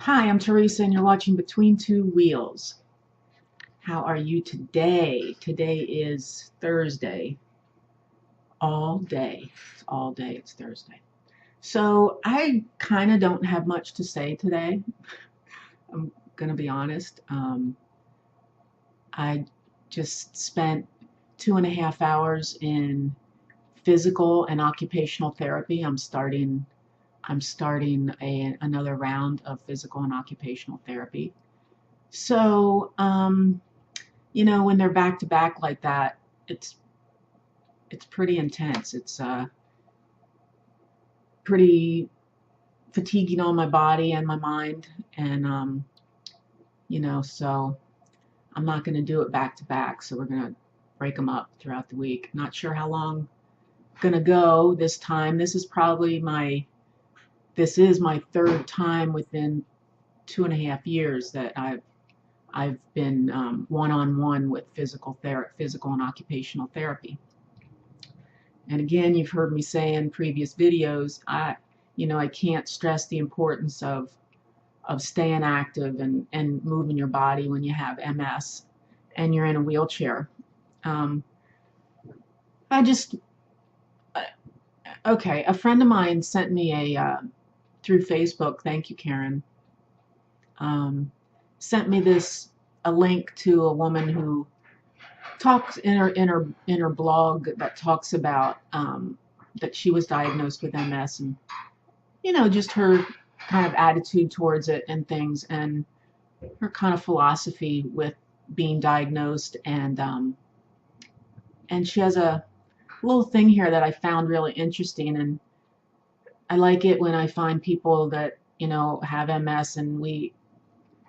Hi, I'm Teresa, and you're watching Between Two Wheels. How are you today? Today is Thursday. All day. It's all day. It's Thursday. So I kind of don't have much to say today. I'm going to be honest. I just spent 2.5 hours in physical and occupational therapy. I'm starting another round of physical and occupational therapy. So, when they're back to back like that, it's it's pretty intense. It's pretty fatiguing on my body and my mind, and so I'm not going to do it back to back. So we're going to break them up throughout the week. Not sure how long I'm going to go this time. This is my third time within 2.5 years that I've been one-on-one with physical and occupational therapy. And again, you've heard me say in previous videos, I can't stress the importance of staying active and moving your body when you have MS and you're in a wheelchair. Um, I just, okay, a friend of mine sent me through Facebook, thank you, Karen, um, sent me a link to a woman who talks in her blog that talks about that she was diagnosed with MS, and just her kind of attitude towards it and things, and her kind of philosophy with being diagnosed, and she has a little thing here that I found really interesting, and I like it when I find people that have MS and we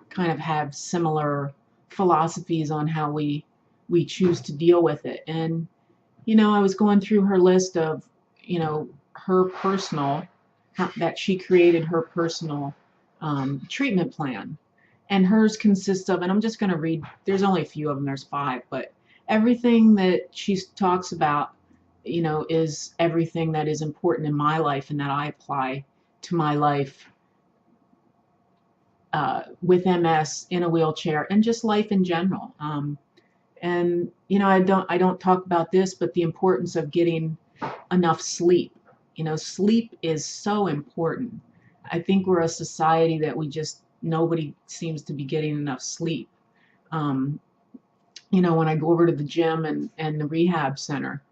kind of have similar philosophies on how we choose to deal with it. And I was going through her list of her personal that she created her personal treatment plan. And hers consists of, and I'm just going to read, there's only a few of them, there's 5, but everything that she talks about, is everything that is important in my life and that I apply to my life with MS in a wheelchair and just life in general. And I don't talk about this, but the importance of getting enough sleep. Sleep is so important. I think we're a society that nobody seems to be getting enough sleep. Um, when I go over to the gym and the rehab center,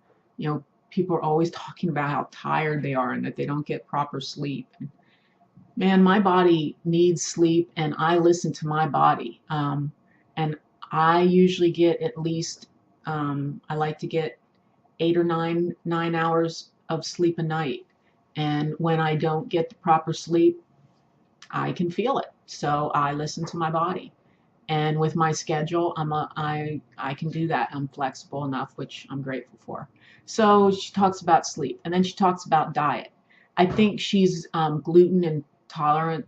people are always talking about how tired they are and that they don't get proper sleep. Man, my body needs sleep, and I listen to my body. And I usually get at least, I like to get 8 or 9 hours of sleep a night. And when I don't get the proper sleep, I can feel it. So I listen to my body. And with my schedule, I can do that. I'm flexible enough, which I'm grateful for. So she talks about sleep, and then she talks about diet. I think she's gluten intolerant,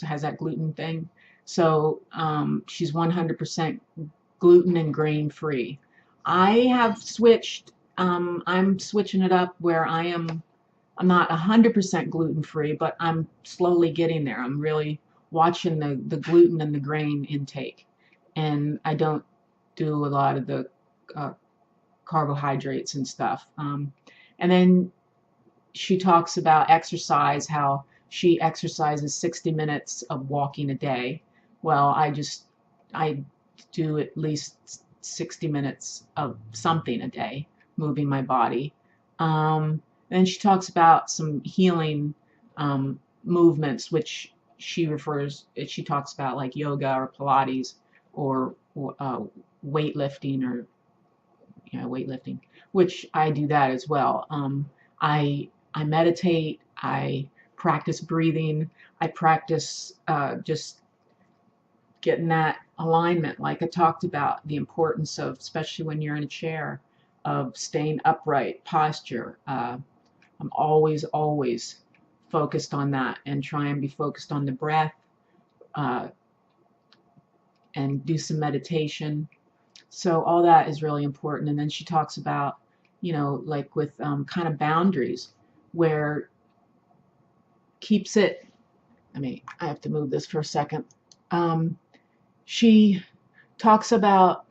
has that gluten thing. So she's 100% gluten and grain free. I have switched. I'm switching it up where I'm not 100% gluten free, but I'm slowly getting there. I'm really watching the gluten and the grain intake, and I don't do a lot of the uh, carbohydrates and stuff. And then she talks about exercise, how she exercises 60 minutes of walking a day. Well, I do at least 60 minutes of something a day, moving my body. Then she talks about some healing movements, which she talks about like yoga or Pilates or weightlifting or weightlifting, which I do that as well. I meditate. I practice breathing. I practice just getting that alignment, like I talked about, the importance of, especially when you're in a chair, of staying upright, posture. I'm always focused on that and try and be focused on the breath uh, and do some meditation. So all that is really important. And then she talks about, like with kind of boundaries, where keeps it I have to move this for a second. She talks about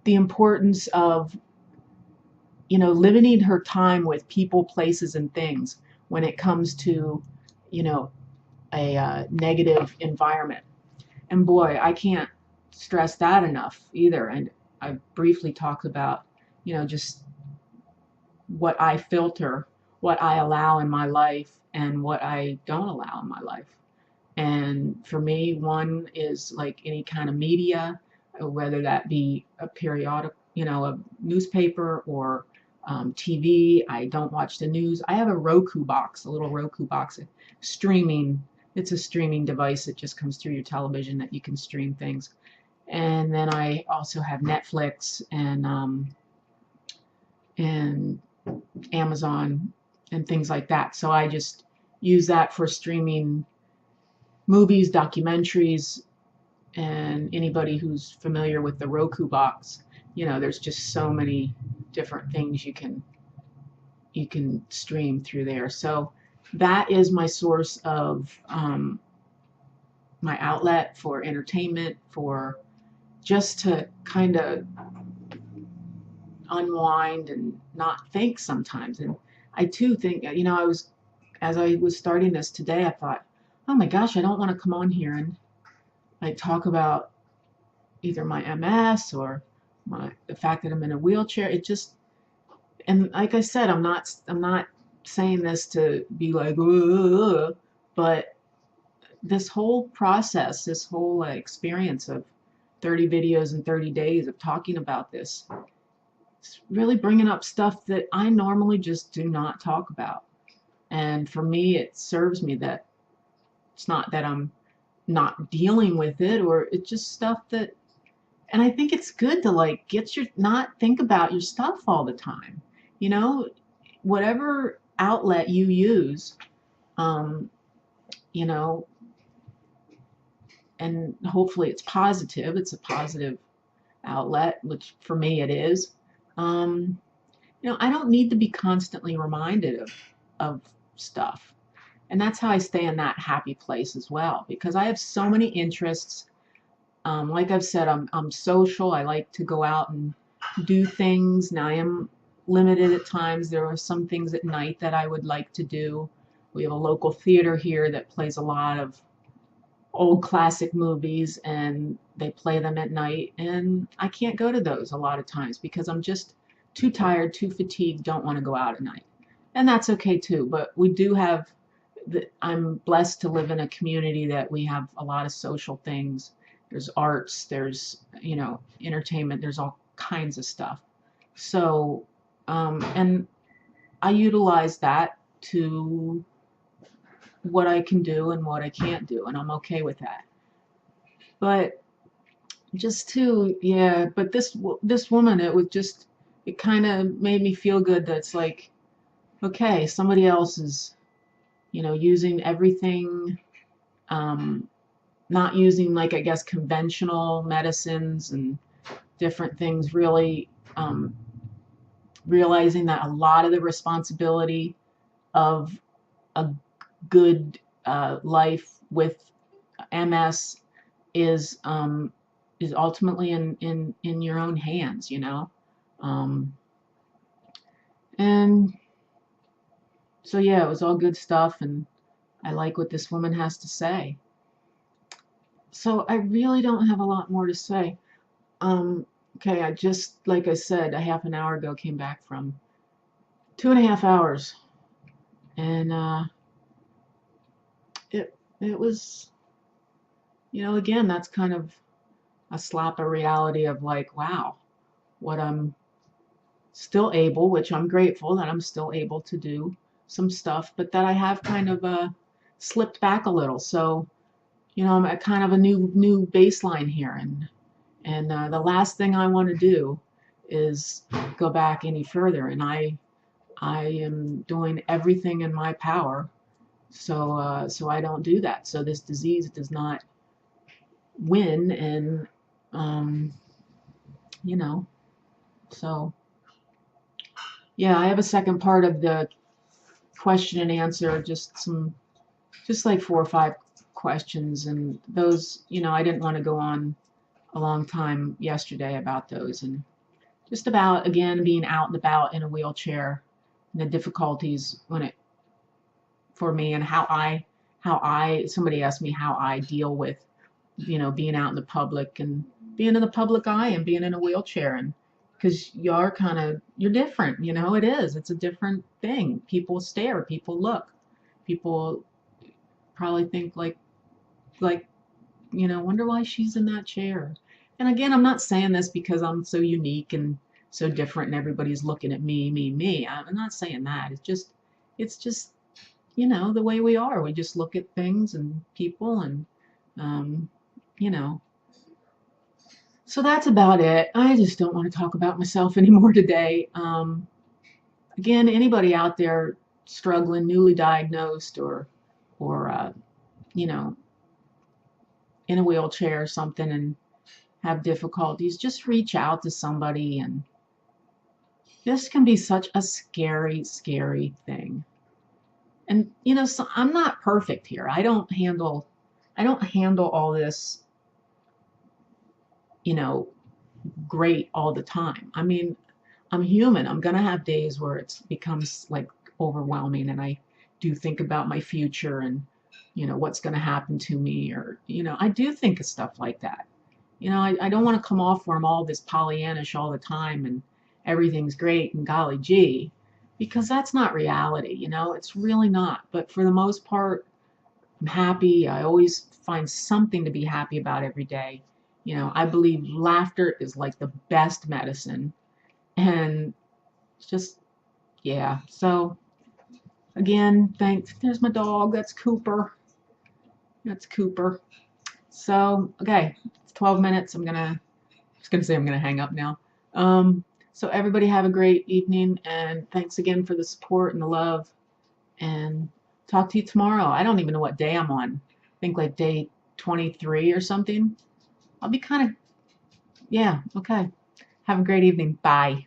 the importance of, limiting her time with people, places, and things when it comes to, a negative environment. And boy, I can't stress that enough either. And I briefly talked about, just what I filter, what I allow in my life, and what I don't allow in my life. And for me, one is like any kind of media, whether that be a periodic, a newspaper, or TV. I don't watch the news. I have a Roku box, a little Roku box, streaming. It's a streaming device that just comes through your television that you can stream things. And then I also have Netflix and Amazon and things like that. So I just use that for streaming movies, documentaries, and anybody who's familiar with the Roku box, there's just so many different things you can stream through there. So that is my source of my outlet for entertainment, for just to kind of unwind and not think sometimes. And I too think, as I was starting this today, I thought, oh my gosh, I don't want to come on here and like talk about either my MS or the fact that I'm in a wheelchair. It just, and like I said, I'm not saying this to be like, ugh, but this whole process, this whole experience of 30 videos in 30 days of talking about this, it's really bringing up stuff that I normally just do not talk about. And for me, it serves me that it's not that I'm not dealing with it, or it's just stuff that, and I think it's good to like not think about your stuff all the time. Whatever outlet you use, you know, and hopefully it's positive. It's a positive outlet, which for me it is. I don't need to be constantly reminded of stuff. And that's how I stay in that happy place as well, because I have so many interests. Like I've said, I'm social. I like to go out and do things. Now I am limited at times. There are some things at night that I would like to do. We have a local theater here that plays a lot of old classic movies, and they play them at night, and I can't go to those a lot of times because I'm just too tired, too fatigued, don't want to go out at night. And that's okay too, but we do have I'm blessed to live in a community that we have a lot of social things. There's arts, there's entertainment, there's all kinds of stuff. So and I utilize that to what I can do and what I can't do, and I'm okay with that. But but this woman, it kind of made me feel good that it's like, okay, somebody else is using everything, not using, like, I guess, conventional medicines and different things, really realizing that a lot of the responsibility of a good life with MS is ultimately in your own hands, and so yeah, it was all good stuff, and I like what this woman has to say. So I really don't have a lot more to say. Okay, I just, like I said, a half an hour ago came back from 2.5 hours, and it was, again, that's kind of a slap of reality of like, wow, what I'm still able, which I'm grateful that I'm still able to do some stuff, but that I have kind of slipped back a little. So, I'm at kind of a new baseline here, and the last thing I want to do is go back any further. And I am doing everything in my power so I don't do that. So this disease does not win, and so yeah, I have a second part of the question and answer, just like 4 or 5 questions, and those, I didn't want to go on a long time yesterday about those, and just about, again, being out and about in a wheelchair and the difficulties when it for me, and somebody asked me how I deal with, being out in the public and being in the public eye and being in a wheelchair. And because you're different, it's a different thing. People stare, people look, people probably think like, wonder why she's in that chair. And again, I'm not saying this because I'm so unique and so different and everybody's looking at me. I'm not saying that. It's just the way we are. We just look at things and people, and um, you know. So that's about it. I just don't want to talk about myself anymore today. Again, anybody out there struggling, newly diagnosed, or you know, in a wheelchair or something and have difficulties, just reach out to somebody. And this can be such a scary, scary thing. And so I'm not perfect here. I don't handle all this, you know, great all the time. I mean, I'm human. I'm gonna have days where it becomes like overwhelming, and I do think about my future and what's gonna happen to me, or I do think of stuff like that. I don't want to come off where I'm all this Pollyannish all the time and everything's great and golly gee, because that's not reality. It's really not. But for the most part, I'm happy. I always find something to be happy about every day. I believe laughter is like the best medicine. And it's just, yeah. So again, thanks. There's my dog. That's Cooper. That's Cooper. So, okay, it's 12 minutes. Just gonna say I'm gonna hang up now. So everybody have a great evening, and thanks again for the support and the love. And talk to you tomorrow. I don't even know what day I'm on. I think like day 23 or something. I'll be yeah, okay. Have a great evening. Bye.